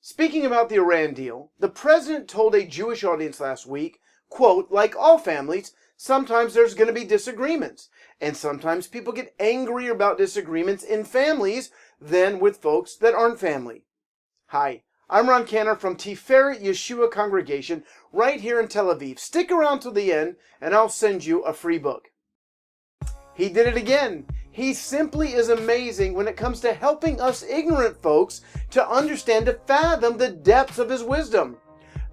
Speaking about the Iran deal, the president told a Jewish audience last week, quote, like all families, sometimes there's going to be disagreements. And sometimes people get angrier about disagreements in families than with folks that aren't family. Hi, I'm Ron Cantor from Tiferet Yeshua Congregation right here in Tel Aviv. Stick around till the end and I'll send you a free book. He did it again. He simply is amazing when it comes to helping us ignorant folks to understand, to fathom the depths of his wisdom.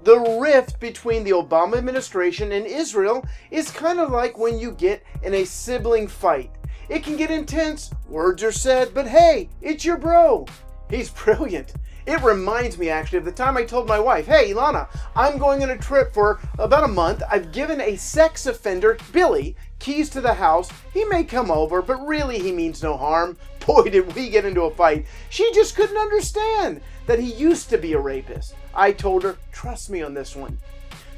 The rift between the Obama administration and Israel is kind of like when you get in a sibling fight. It can get intense, words are said, but hey, it's your bro. He's brilliant. It reminds me actually of the time I told my wife, hey Ilana, I'm going on a trip for about a month. I've given a sex offender, Billy, keys to the house. He may come over, but really he means no harm. Boy, did we get into a fight. She just couldn't understand that he used to be a rapist. I told her, trust me on this one.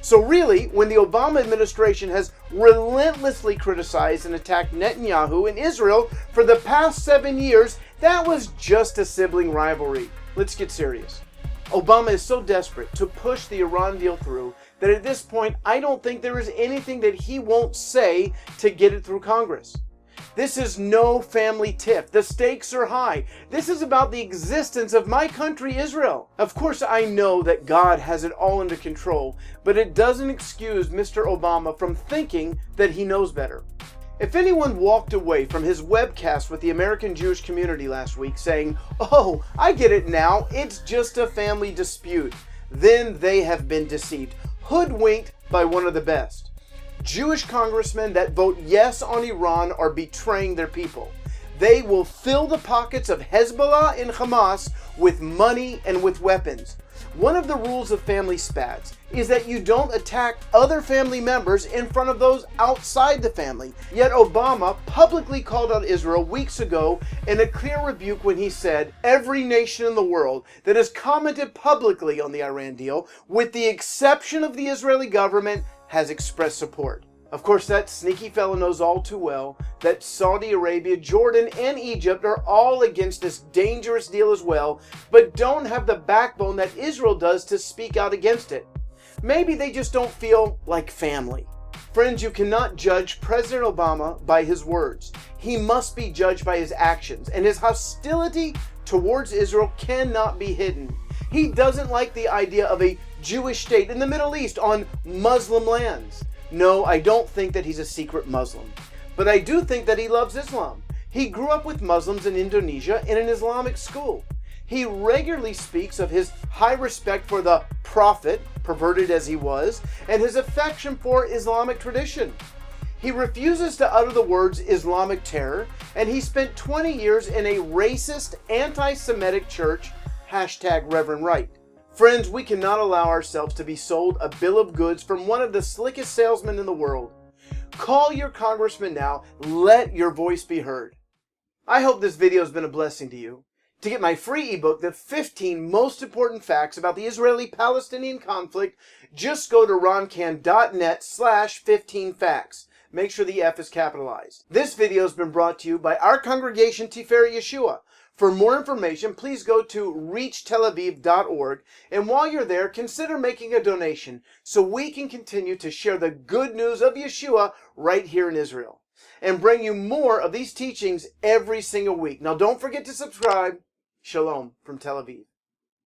So really, when the Obama administration has relentlessly criticized and attacked Netanyahu and Israel for the past 7 years, that was just a sibling rivalry. Let's get serious. Obama is so desperate to push the Iran deal through that at this point, I don't think there is anything that he won't say to get it through Congress. This is no family tiff. The stakes are high. This is about the existence of my country, Israel. Of course, I know that God has it all under control, but it doesn't excuse Mr. Obama from thinking that he knows better. If anyone walked away from his webcast with the American Jewish community last week saying, oh, I get it now, it's just a family dispute, then they have been deceived, hoodwinked by one of the best. Jewish congressmen that vote yes on Iran are betraying their people. They will fill the pockets of Hezbollah and Hamas with money and with weapons. One of the rules of family spats is that you don't attack other family members in front of those outside the family. Yet Obama publicly called out Israel weeks ago in a clear rebuke when he said, every nation in the world that has commented publicly on the Iran deal, with the exception of the Israeli government, has expressed support. Of course, that sneaky fellow knows all too well that Saudi Arabia, Jordan, and Egypt are all against this dangerous deal as well, but don't have the backbone that Israel does to speak out against it. Maybe they just don't feel like family. Friends, you cannot judge President Obama by his words. He must be judged by his actions, and his hostility towards Israel cannot be hidden. He doesn't like the idea of a Jewish state in the Middle East on Muslim lands. No, I don't think that he's a secret Muslim, but I do think that he loves Islam. He grew up with Muslims in Indonesia in an Islamic school. He regularly speaks of his high respect for the Prophet, perverted as he was, and his affection for Islamic tradition. He refuses to utter the words Islamic terror, and he spent 20 years in a racist, anti-Semitic church, #Reverend Right. Friends, we cannot allow ourselves to be sold a bill of goods from one of the slickest salesmen in the world. Call your congressman now. Let your voice be heard. I hope this video has been a blessing to you. To get my free ebook, The 15 Most Important Facts About the Israeli-Palestinian Conflict, just go to roncan.net/15facts. Make sure the F is capitalized. This video has been brought to you by our congregation, Tiferet Yeshua. For more information, please go to reachtelaviv.org, and while you're there, consider making a donation so we can continue to share the good news of Yeshua right here in Israel and bring you more of these teachings every single week. Now, don't forget to subscribe. Shalom from Tel Aviv.